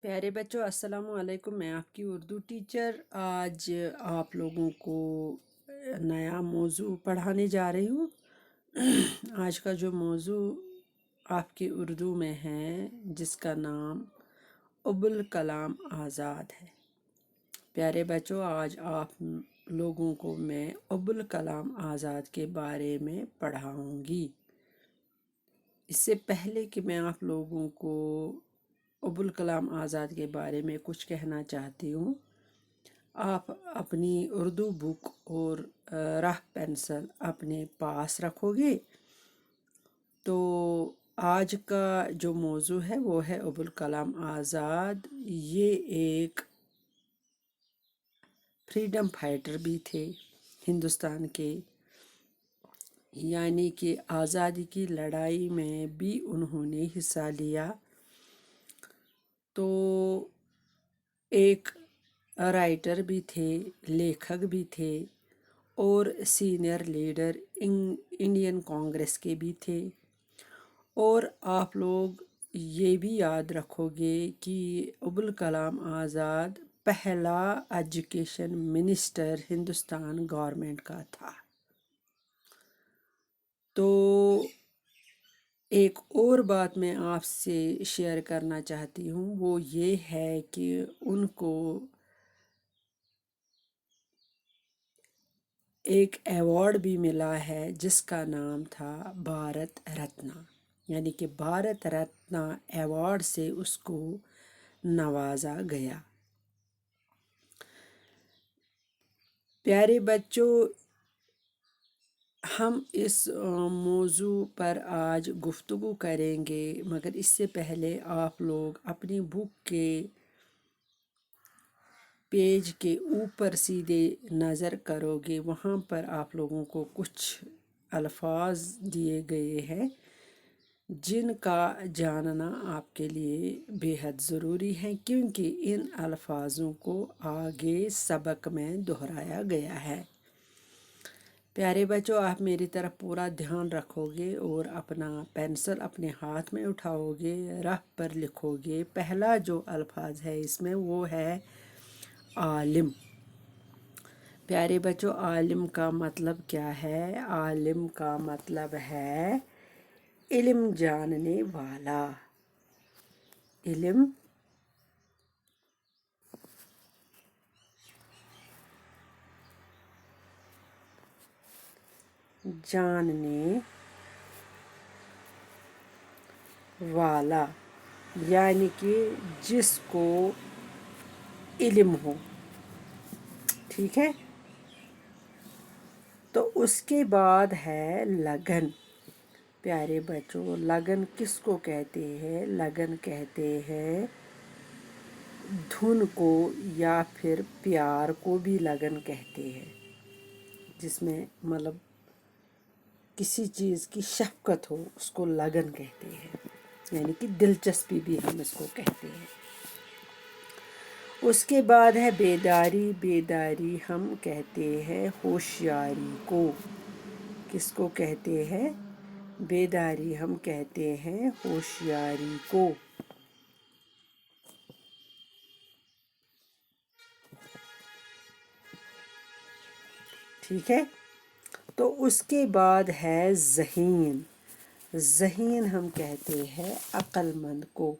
پیارے بچوں السلام علیکم، میں آپ کی اردو ٹیچر آج آپ لوگوں کو نیا موضوع پڑھانے جا رہی ہوں۔ آج کا جو موضوع آپ کی اردو میں ہے جس کا نام ابوالکلام آزاد ہے۔ پیارے بچوں آج آپ لوگوں کو میں ابوالکلام آزاد کے بارے میں پڑھاؤں گی۔ اس سے پہلے کہ میں آپ لوگوں کو ابوالکلام آزاد کے بارے میں کچھ کہنا چاہتی ہوں، آپ اپنی اردو بک اور رف پینسل اپنے پاس رکھو گے تو آج کا جو موضوع ہے وہ ہے ابوالکلام آزاد۔ یہ ایک فریڈم فائٹر بھی تھے ہندوستان کے، یعنی کہ آزادی کی لڑائی میں بھی انہوں نے حصہ لیا۔ تو ایک رائٹر بھی تھے، لیکھک بھی تھے اور سینئر لیڈر انڈین کانگریس کے بھی تھے۔ اور آپ لوگ یہ بھی یاد رکھو گے کہ ابوالکلام آزاد پہلا ایجوکیشن منسٹر ہندوستان گورنمنٹ کا تھا۔ تو ایک اور بات میں آپ سے شیئر کرنا چاہتی ہوں، وہ یہ ہے کہ ان کو ایک ایوارڈ بھی ملا ہے جس کا نام تھا بھارت رتنا، یعنی کہ بھارت رتنا ایوارڈ سے اس کو نوازا گیا۔ پیارے بچوں، ہم اس موضوع پر آج گفتگو کریں گے، مگر اس سے پہلے آپ لوگ اپنی بک کے پیج کے اوپر سیدھے نظر کرو گے، وہاں پر آپ لوگوں کو کچھ الفاظ دیے گئے ہیں جن کا جاننا آپ کے لیے بے حد ضروری ہے، کیونکہ ان الفاظوں کو آگے سبق میں دہرایا گیا ہے۔ پیارے بچوں، آپ میری طرف پورا دھیان رکھو گے اور اپنا پینسل اپنے ہاتھ میں اٹھاؤ گے، رف پر لکھو گے۔ پہلا جو الفاظ ہے اس میں وہ ہے عالم۔ پیارے بچوں، عالم کا مطلب کیا ہے؟ عالم کا مطلب ہے علم جاننے والا، علم جاننے والا، یعنی کہ جس کو علم ہو، ٹھیک ہے؟ تو اس کے بعد ہے لگن۔ پیارے بچوں، لگن کس کو کہتے ہیں؟ لگن کہتے ہیں دھن کو، یا پھر پیار کو بھی لگن کہتے ہیں، جس میں مطلب کسی چیز کی شفقت ہو، اس کو لگن کہتے ہیں، یعنی کہ دلچسپی بھی ہم اس کو کہتے ہیں۔ اس کے بعد ہے بیداری۔ بیداری ہم کہتے ہیں ہوشیاری کو۔ کس کو کہتے ہیں؟ بیداری ہم کہتے ہیں ہوشیاری کو۔ ٹھیک ہے؟ تو اس کے بعد ہے ذہین۔ ذہین ہم کہتے ہیں عقل مند کو۔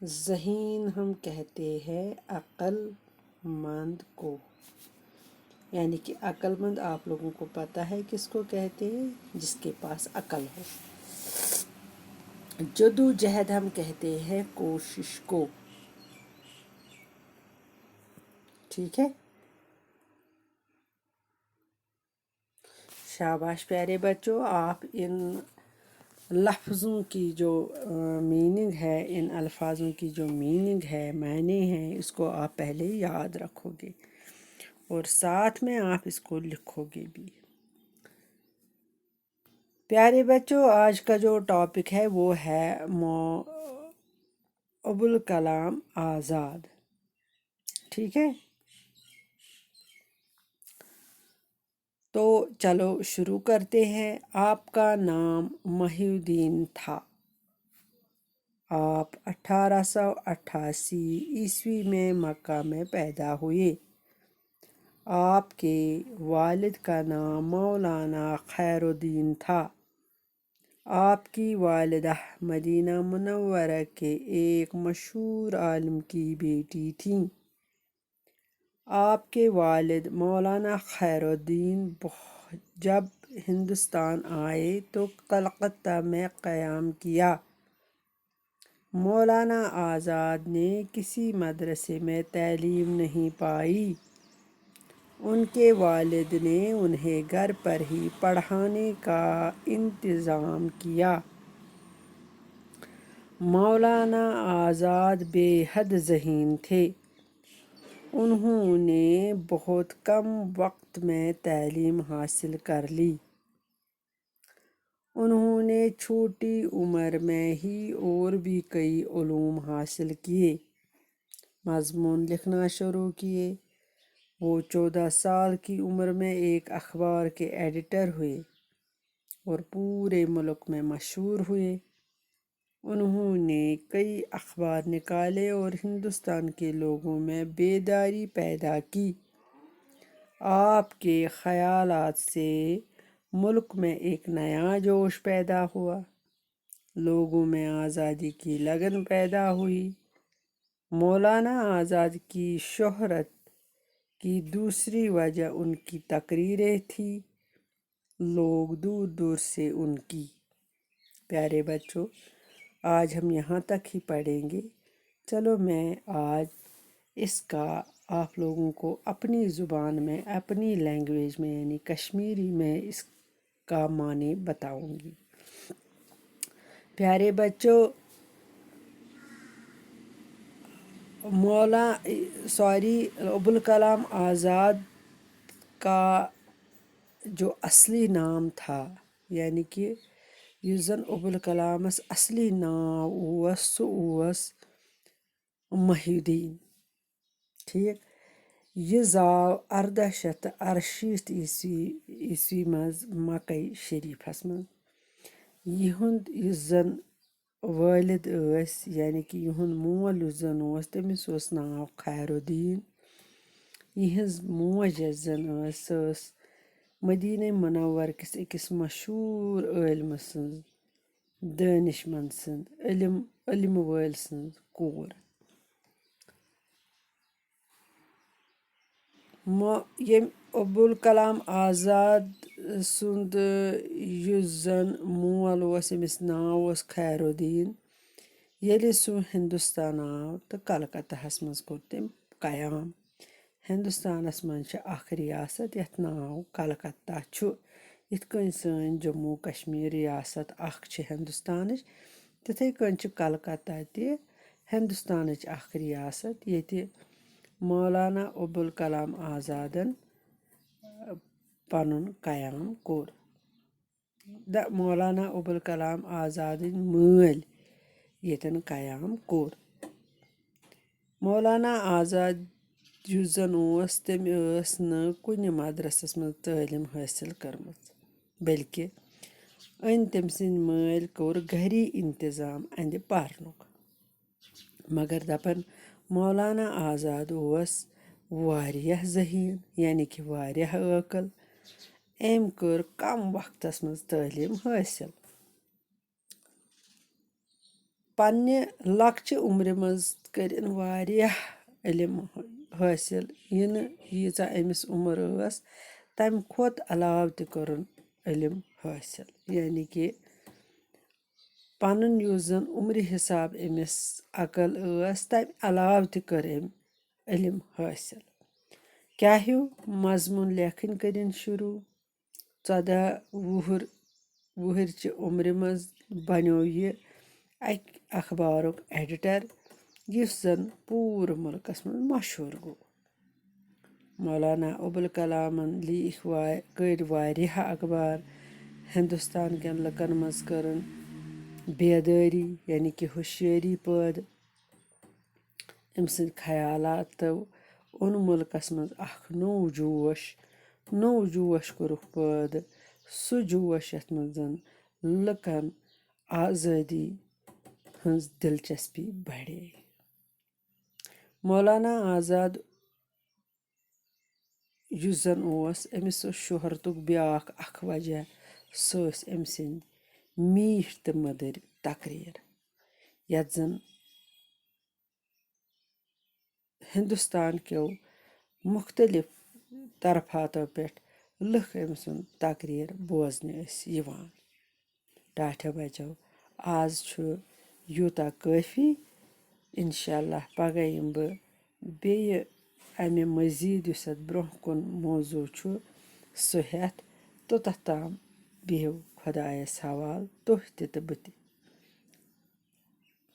ذہین ہم کہتے ہیں عقل مند کو، یعنی کہ عقل مند آپ لوگوں کو پتہ ہے کس کو کہتے ہیں؟ جس کے پاس عقل ہو۔ جدوجہد ہم کہتے ہیں کوشش کو، ٹھیک ہے؟ شاباش پیارے بچوں، آپ ان لفظوں کی جو میننگ ہے، ان الفاظوں کی جو میننگ ہے، معنی ہیں، اس کو آپ پہلے یاد رکھو گے اور ساتھ میں آپ اس کو لکھو گے بھی۔ پیارے بچوں، آج کا جو ٹاپک ہے وہ ہے ابوالکلام آزاد، ٹھیک ہے؟ تو چلو شروع کرتے ہیں۔ آپ کا نام محی الدین تھا۔ آپ 1888 میں مکہ میں پیدا ہوئے۔ آپ کے والد کا نام مولانا خیر الدین تھا۔ آپ کی والدہ مدینہ منورہ کے ایک مشہور عالم کی بیٹی تھیں۔ آپ کے والد مولانا خیر الدین جب ہندوستان آئے تو کلکتہ میں قیام کیا۔ مولانا آزاد نے کسی مدرسے میں تعلیم نہیں پائی۔ ان کے والد نے انہیں گھر پر ہی پڑھانے کا انتظام کیا۔ مولانا آزاد بے حد ذہین تھے۔ انہوں نے بہت کم وقت میں تعلیم حاصل کر لی۔ انہوں نے چھوٹی عمر میں ہی اور بھی کئی علوم حاصل کیے، مضمون لکھنا شروع کیے۔ وہ 14 سال کی عمر میں ایک اخبار کے ایڈیٹر ہوئے اور پورے ملک میں مشہور ہوئے۔ انہوں نے کئی اخبار نکالے اور ہندوستان کے لوگوں میں بیداری پیدا کی۔ آپ کے خیالات سے ملک میں ایک نیا جوش پیدا ہوا۔ لوگوں میں آزادی کی لگن پیدا ہوئی۔ مولانا آزاد کی شہرت کی دوسری وجہ ان کی تقریریں تھیں۔ لوگ دور دور سے ان کی۔ پیارے بچوں، آج ہم یہاں تک ہی پڑھیں گے۔ چلو میں آج اس کا آپ لوگوں کو اپنی زبان میں، اپنی لینگویج میں یعنی کشمیری میں اس کا معنی بتاؤں گی۔ پیارے بچوں، ابوالکلام آزاد کا جو اصلی نام تھا، یعنی کہ یُس زن ابوالکلامس اصلی ناو اوس سُہ اوس محی الدین۔ ٹھیک، یہ زاو 1868 عیسوی منٛز مکے شریفس منٛز۔ یِہُنٛد یُس زن وٲلد ٲسۍ، یعنی کہ یِہُنٛد مول یُس زن اوس، تٔمِس اوس ناو خیر الدین۔ یِہنٛز موج یۄس زن ٲس، سۄ ٲس مدینہ منور کِس أکِس مشہوٗر عٲلمہٕ سٕنٛز، دٲنِش منٛد سٕنٛز، علم وٲلۍ سٕنٛز کوٗر۔ ییٚمۍ ابوالکلام آزاد سُنٛد یُس زن مول اوس، ییٚمِس ناو اوس خیر الدین، ییٚلہِ سُہ ہندوستان آو تہٕ کلکتہس منٛز کوٚر تٔمۍ قیام۔ ہندوستانس منٛز چھِ اکھ ریاست یتھ ناو کلکتہ چھُ۔ یِتھ کٔنۍ سٲنۍ جموں کشمیٖر ریاست اکھ چھِ ہندوستانٕچ، تِتھَے کٔنۍ چھِ کلکتہ تہِ ہندوستانٕچ اکھ ریاست ییٚتہِ مولانا ابوالکلام آزادن پنُن قیام کوٚر۔ مولانا ابوالکلام آزادٕنۍ مٲلۍ ییٚتٮ۪ن قیام کوٚر۔ مولانا آزاد یُس زن اوس، تٔمۍ ٲس نہٕ کُنہِ مدرسس منٛز تعلیٖم حٲصل کٔرمٕژ، بلکہِ أنۍ تٔمۍ سٕنٛدۍ مٲلۍ کوٚر گری انتظام اَندِ پرنُک۔ مگر دپان مولانا آزاد اوس واریاہ ذہیٖن، یعنی کہ واریاہ عٲقل۔ أمۍ کٔر کم وقتس منٛز تعلیٖم حٲصل۔ پننہِ لۄکچہِ عمرِ منٛز کٔرۍ أمۍ واریاہ علم حٲصل۔ یہِ نہٕ ییٖژاہ أمِس عمر ٲس تمہِ کھۄتہٕ علاوٕ تہِ کوٚرُن علم حٲصل، یعنی کہ پنُن یُس زن عمرِ حساب أمِس عقل ٲس، تمہِ علاوٕ تہِ کٔر أمۍ علم حٲصل۔ کیٛاہ ہیوٗ مضموٗن لیکھٕنۍ کٔرِنۍ شروٗع۔ 14 وُہٕرچہِ عمرِ منٛز بنیو یہِ اکہِ اخبارُک ایڈیٹر، یُس زن پوٗرٕ مُلکس منٛز مشہوٗر گوٚو۔ مولانا ابوالکلامن کٔرۍ واریاہ اخبار۔ ہندوستان کٮ۪ن لُکن منٛز کٔرٕن بیدٲری یعنی کہ ہوشیٲری پٲدٕ۔ أمۍ سٕنٛدۍ خیالاتو اوٚن مُلکس منٛز اکھ نوٚو جوش۔ نوٚو جوش کوٚرُکھ پٲدٕ سُہ جوش یَتھ منٛز لُکَن آزٲدی ہٕنٛز دِلچسپی بڑے مولانا آزاد یُس زَن اوس أمِس اوس شہرتُک بیٛاکھ اکھ وجہ سُہ ٲسۍ أمۍ سٕنٛدۍ میٖٹھۍ تہٕ مٔدٕرۍ تقریٖر یَتھ زَن ہِندُستان کیو مُختلِف طرفاتو پٮ۪ٹھ لُکھ أمۍ سُنٛد تقریٖر بوزنہِ ٲسۍ یِوان ٹاٹھیو بچو آز چھُ یوٗتاہ کٲفی اِنشاء اللہ پگاہ یِمہٕ بہٕ بیٚیہِ اَمہِ مٔزیٖد یُس اَتھ برٛونٛہہ کُن موضوٗع چھُ سُہ ہٮ۪تھ توٚتتھ تام بِہِو خۄدایس حوال تُہۍ تہِ تہٕ بہٕ تہِ